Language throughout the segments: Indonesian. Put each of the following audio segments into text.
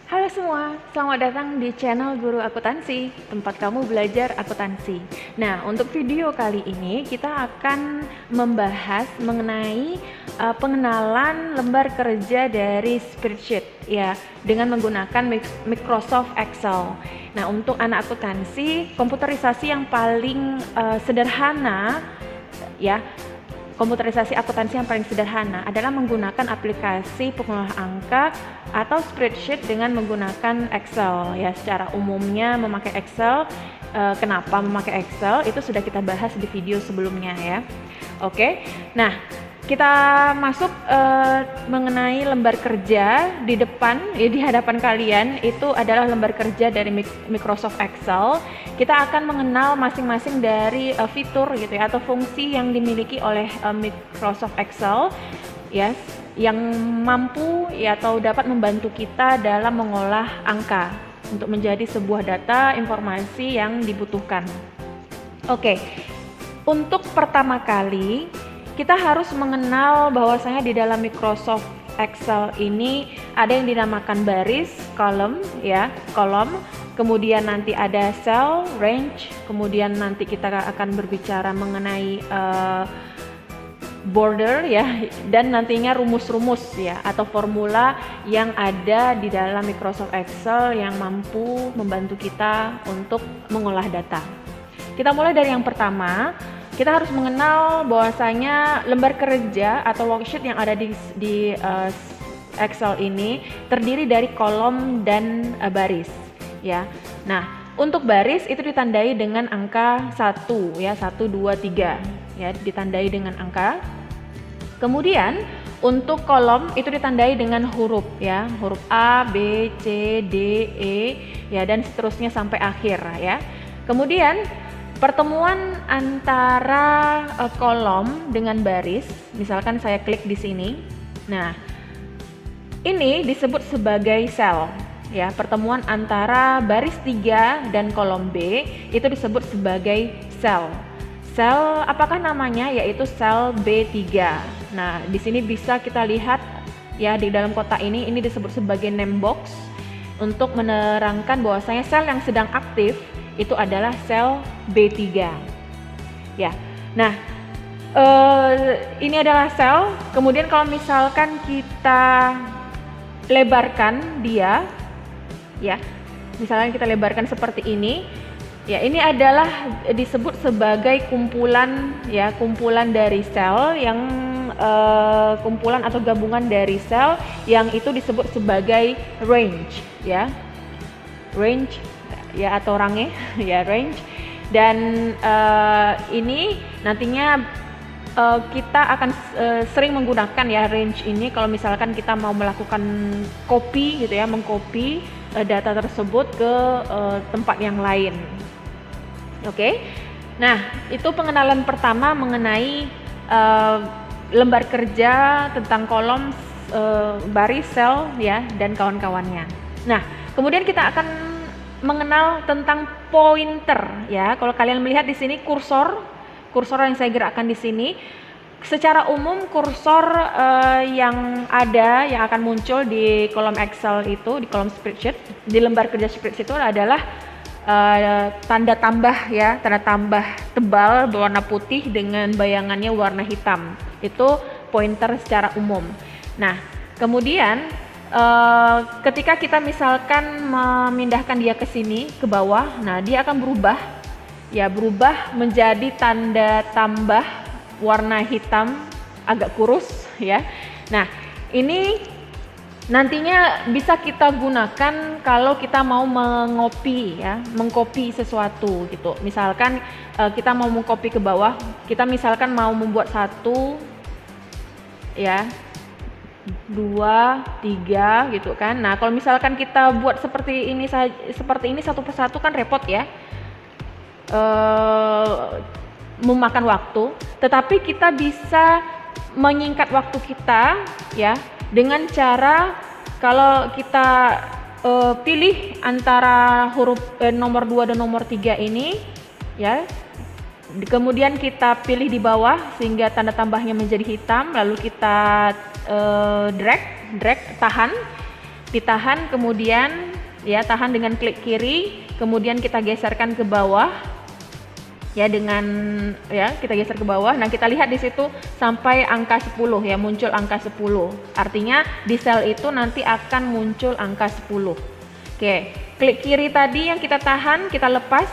Halo semua, selamat datang di channel Guru Akuntansi, tempat kamu belajar akuntansi. Nah, untuk video kali ini kita akan membahas mengenai pengenalan lembar kerja dari spreadsheet ya, dengan menggunakan Microsoft Excel. Nah, untuk anak akuntansi, komputerisasi yang paling sederhana ya, komputerisasi akuntansi yang paling sederhana adalah menggunakan aplikasi pengolah angka atau spreadsheet dengan menggunakan Excel ya. Secara umumnya memakai Excel. Kenapa memakai Excel itu sudah kita bahas di video sebelumnya ya. Oke. Nah, kita masuk mengenai lembar kerja di depan ya, di hadapan kalian itu adalah lembar kerja dari Microsoft Excel. Kita akan mengenal masing-masing dari fitur gitu ya, atau fungsi yang dimiliki oleh Microsoft Excel ya, yang mampu ya atau dapat membantu kita dalam mengolah angka untuk menjadi sebuah data informasi yang dibutuhkan. Oke. Untuk pertama kali kita harus mengenal bahwasanya di dalam Microsoft Excel ini ada yang dinamakan baris, kolom ya, kolom. Kemudian nanti ada cell, range, kemudian nanti kita akan berbicara mengenai border ya, dan nantinya rumus-rumus ya atau formula yang ada di dalam Microsoft Excel yang mampu membantu kita untuk mengolah data. Kita mulai dari yang pertama. Kita harus mengenal bahwasanya lembar kerja atau worksheet yang ada di Excel ini terdiri dari kolom dan baris ya. Nah, untuk baris itu ditandai dengan angka 1 ya, 1 2 3 ya, ditandai dengan angka. Kemudian untuk kolom itu ditandai dengan huruf ya, huruf A, B, C, D, E ya, dan seterusnya sampai akhir ya. Kemudian pertemuan antara kolom dengan baris, misalkan saya klik di sini. Nah, ini disebut sebagai cell ya. Pertemuan antara baris 3 dan kolom B itu disebut sebagai cell. Cell apakah namanya? Yaitu cell B3. Nah, di sini bisa kita lihat ya, di dalam kotak ini disebut sebagai name box untuk menerangkan bahwasanya sel yang sedang aktif itu adalah sel B3 ya. Nah, ini adalah sel. Kemudian kalau misalkan kita lebarkan dia ya, misalnya kita lebarkan seperti ini ya, ini adalah disebut sebagai kumpulan ya, kumpulan dari sel yang kumpulan atau gabungan dari sel yang itu disebut sebagai range ya, range ya, atau range ya, range. Dan ini nantinya kita akan sering menggunakan ya range ini kalau misalkan kita mau melakukan copy gitu ya, mengcopy data tersebut ke tempat yang lain. Oke. Nah, itu pengenalan pertama mengenai lembar kerja tentang kolom, baris, sel ya, dan kawan-kawannya. Nah, kemudian kita akan mengenal tentang pointer ya. Kalau kalian melihat di sini kursor yang saya gerakkan di sini, secara umum kursor yang akan muncul di kolom Excel itu, di kolom spreadsheet, di lembar kerja spreadsheet itu adalah tanda tambah ya, tanda tambah tebal berwarna putih dengan bayangannya warna hitam. Itu pointer secara umum. Nah, kemudian ketika kita misalkan memindahkan dia ke sini ke bawah, nah dia akan berubah menjadi tanda tambah warna hitam agak kurus ya. Nah, ini nantinya bisa kita gunakan kalau kita mau mengcopy sesuatu gitu. Misalkan kita mau mengcopy ke bawah, kita misalkan mau membuat 1 ya, 2, 3 gitu kan. Nah, kalau misalkan kita buat seperti ini satu persatu kan repot ya, memakan waktu. Tetapi kita bisa menyingkat waktu kita ya dengan cara kalau kita pilih antara huruf nomor 2 dan nomor 3 ini ya. Kemudian kita pilih di bawah sehingga tanda tambahnya menjadi hitam, lalu kita drag tahan. ditahan, kemudian ya tahan dengan klik kiri, kemudian kita geserkan ke bawah ya, dengan ya kita geser ke bawah. Nah, kita lihat di situ sampai angka 10 ya, muncul angka 10. Artinya di sel itu nanti akan muncul angka 10. Oke, klik kiri tadi yang kita tahan, kita lepas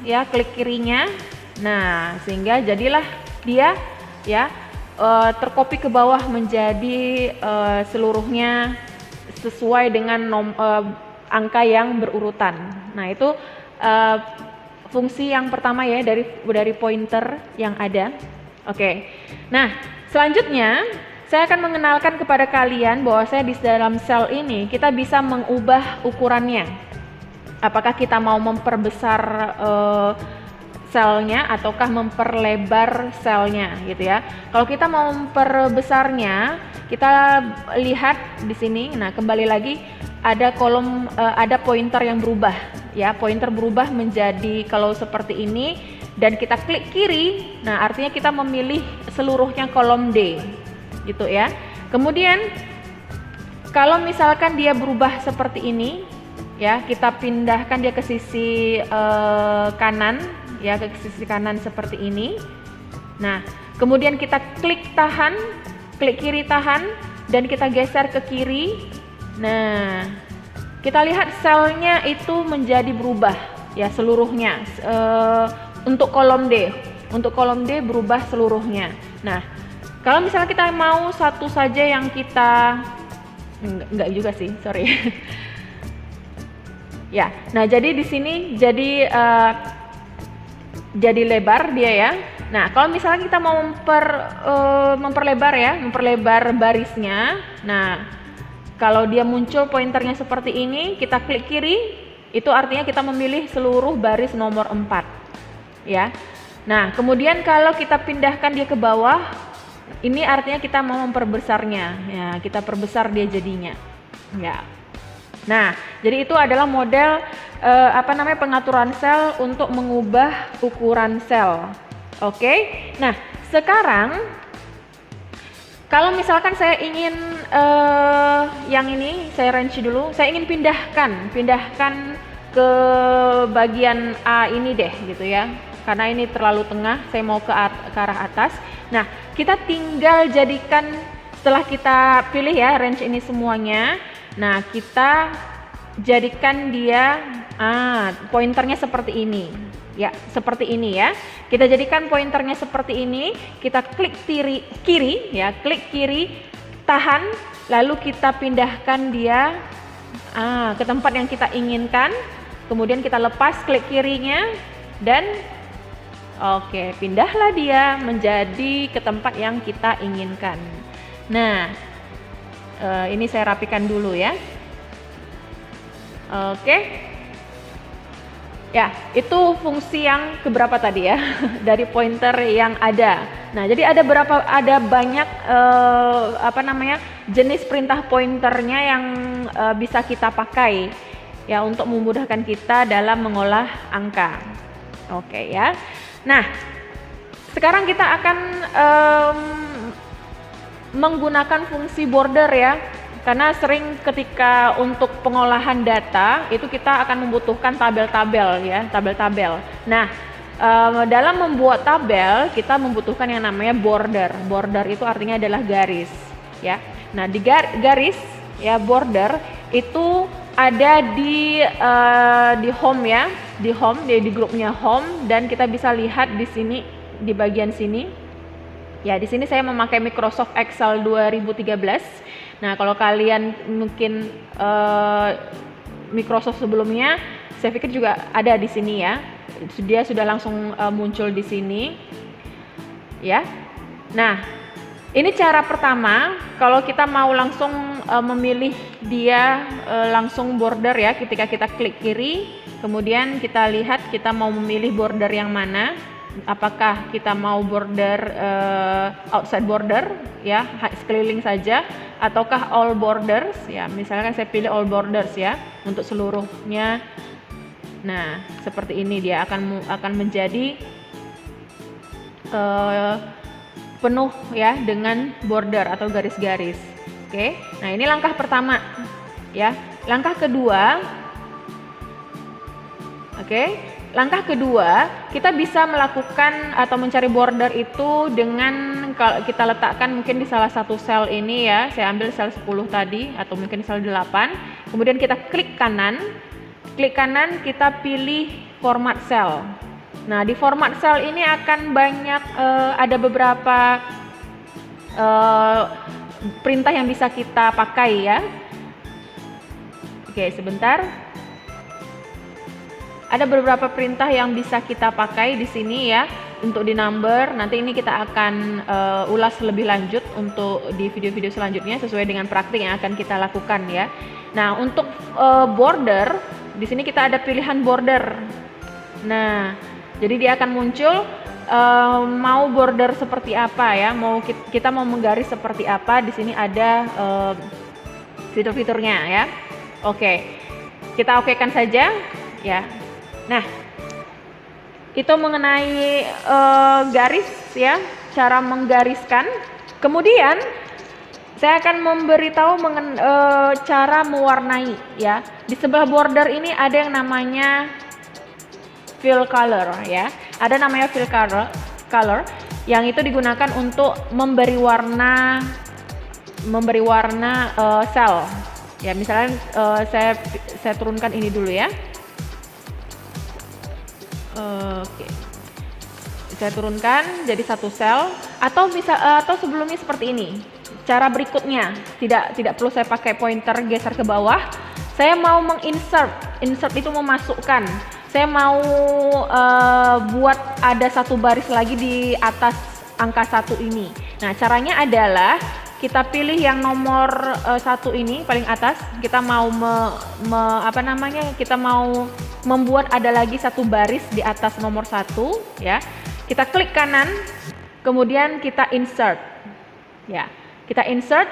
ya klik kirinya. Nah, sehingga jadilah dia ya terkopi ke bawah menjadi seluruhnya sesuai dengan angka yang berurutan. Nah, itu fungsi yang pertama ya dari pointer yang ada. Oke. Nah, selanjutnya saya akan mengenalkan kepada kalian bahwa saya di dalam sel ini kita bisa mengubah ukurannya. Apakah kita mau memperbesar selnya ataukah memperlebar selnya gitu ya. Kalau kita mau memperbesarnya, kita lihat di sini. Nah, kembali lagi ada kolom ada pointer yang berubah ya. Pointer berubah menjadi kalau seperti ini dan kita klik kiri. Nah, artinya kita memilih seluruhnya kolom D gitu ya. Kemudian kalau misalkan dia berubah seperti ini ya, kita pindahkan dia ke sisi kanan ya, ke sisi kanan seperti ini. Nah, kemudian kita klik tahan, klik kiri tahan, dan kita geser ke kiri. Nah, kita lihat selnya itu menjadi berubah ya seluruhnya. Untuk kolom D berubah seluruhnya. Nah, kalau misalnya kita mau satu saja yang kita enggak juga sih, sorry. Ya, nah jadi di sini jadi lebar dia ya. Nah, kalau misalnya kita mau memperlebar barisnya. Nah, kalau dia muncul pointernya seperti ini, kita klik kiri, itu artinya kita memilih seluruh baris nomor 4 ya. Nah, kemudian kalau kita pindahkan dia ke bawah, ini artinya kita mau memperbesarnya ya, kita perbesar dia jadinya ya. Nah, jadi itu adalah model pengaturan sel untuk mengubah ukuran sel. Oke. Nah, sekarang kalau misalkan saya ingin yang ini saya range dulu, saya ingin pindahkan ke bagian A ini deh gitu ya. Karena ini terlalu tengah, saya mau ke arah atas. Nah, kita tinggal jadikan, setelah kita pilih ya range ini semuanya. Nah, kita jadikan dia pointernya seperti ini. Ya, seperti ini ya. Kita jadikan pointernya seperti ini, kita klik kiri ya, klik kiri, tahan, lalu kita pindahkan dia ke tempat yang kita inginkan. Kemudian kita lepas klik kirinya dan oke, pindahlah dia menjadi ke tempat yang kita inginkan. Nah, ini saya rapikan dulu ya. Oke. Ya, itu fungsi yang keberapa tadi ya dari pointer yang ada. Nah, jadi ada banyak jenis perintah pointernya yang bisa kita pakai ya untuk memudahkan kita dalam mengolah angka. Oke ya. Nah, sekarang kita akan menggunakan fungsi border ya. Karena sering ketika untuk pengolahan data itu kita akan membutuhkan tabel-tabel ya, tabel-tabel. Nah, dalam membuat tabel kita membutuhkan yang namanya border. Border itu artinya adalah garis ya. Nah, di garis ya, border itu ada di home ya, di grupnya home, dan kita bisa lihat di sini di bagian sini. Ya, di sini saya memakai Microsoft Excel 2013. Nah, kalau kalian mungkin Microsoft sebelumnya, saya pikir juga ada di sini ya. Dia sudah langsung muncul di sini. Ya. Nah, ini cara pertama kalau kita mau langsung memilih dia langsung border ya, ketika kita klik kiri, kemudian kita lihat kita mau memilih border yang mana. Apakah kita mau border outside border ya, sekeliling saja, ataukah all borders ya. Misalkan saya pilih all borders ya untuk seluruhnya. Nah, seperti ini dia akan menjadi penuh ya dengan border atau garis-garis. Oke. Nah, ini langkah pertama. ya. Langkah kedua, langkah kedua kita bisa melakukan atau mencari border itu dengan kalau kita letakkan mungkin di salah satu sel ini ya. Saya ambil sel 10 tadi atau mungkin sel 8. Kemudian kita klik kanan kita pilih format sel. Nah, di format sel ini akan banyak ada beberapa perintah yang bisa kita pakai ya. Oke, sebentar. Ada beberapa perintah yang bisa kita pakai di sini ya untuk di number. Nanti ini kita akan ulas lebih lanjut untuk di video-video selanjutnya sesuai dengan praktik yang akan kita lakukan ya. Nah, untuk border di sini kita ada pilihan border. Nah, jadi dia akan muncul mau border seperti apa ya, kita mau menggaris seperti apa. Di sini ada fitur-fiturnya ya. Oke, kita okekan saja ya. Nah, itu mengenai garis ya, cara menggariskan. Kemudian saya akan memberitahu cara mewarnai ya. Di sebelah border ini ada yang namanya fill color ya. Ada namanya fill color yang itu digunakan untuk memberi warna sel. Ya, misalnya saya turunkan ini dulu ya. Oke. Saya turunkan jadi satu sel atau sebelumnya seperti ini. Cara berikutnya, tidak perlu saya pakai pointer geser ke bawah. Saya mau menginsert. Insert itu memasukkan. Saya mau buat ada satu baris lagi di atas angka 1 ini. Nah, caranya adalah kita pilih yang nomor 1 ini paling atas. Kita mau kita mau membuat ada lagi satu baris di atas nomor 1 ya. Kita klik kanan, kemudian kita insert. Ya, kita insert.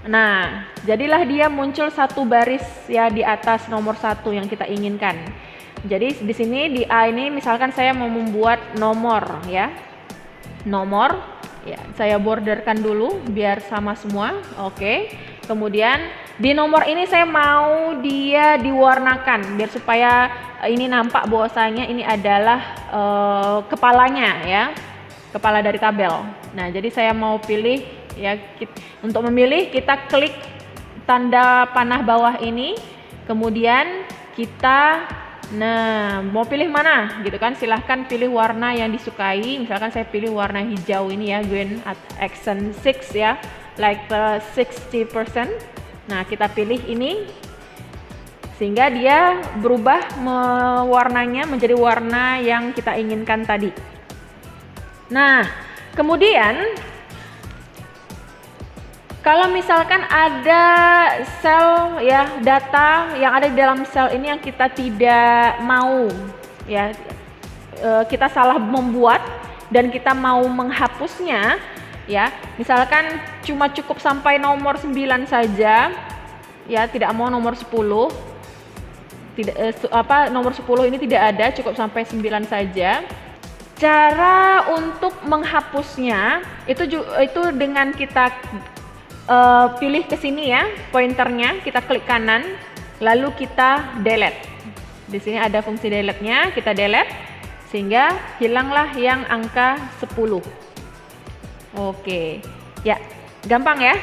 Nah, jadilah dia muncul satu baris ya di atas nomor 1 yang kita inginkan. Jadi di sini di A ini misalkan saya mau membuat nomor ya. Nomor ya, saya borderkan dulu biar sama semua. Oke. Kemudian di nomor ini saya mau dia diwarnakan biar supaya ini nampak bahwasanya ini adalah kepalanya ya. Kepala dari tabel. Nah, jadi saya mau pilih ya, untuk memilih kita klik tanda panah bawah ini, kemudian kita mau pilih mana gitu kan, silahkan pilih warna yang disukai. Misalkan saya pilih warna hijau ini ya, green accent 6 ya, like 60%. Nah, kita pilih ini sehingga dia berubah warnanya menjadi warna yang kita inginkan tadi. Nah, kemudian kalau misalkan ada sel ya, data yang ada di dalam sel ini yang kita tidak mau ya, kita salah membuat dan kita mau menghapusnya ya, misalkan cuma cukup sampai nomor 9 saja ya, tidak mau nomor 10, nomor 10 ini tidak ada, cukup sampai 9 saja. Cara untuk menghapusnya itu dengan kita pilih ke sini ya, pointernya kita klik kanan, lalu kita delete. Di sini ada fungsi delete-nya, kita delete sehingga hilanglah yang angka 10. Oke, ya gampang ya.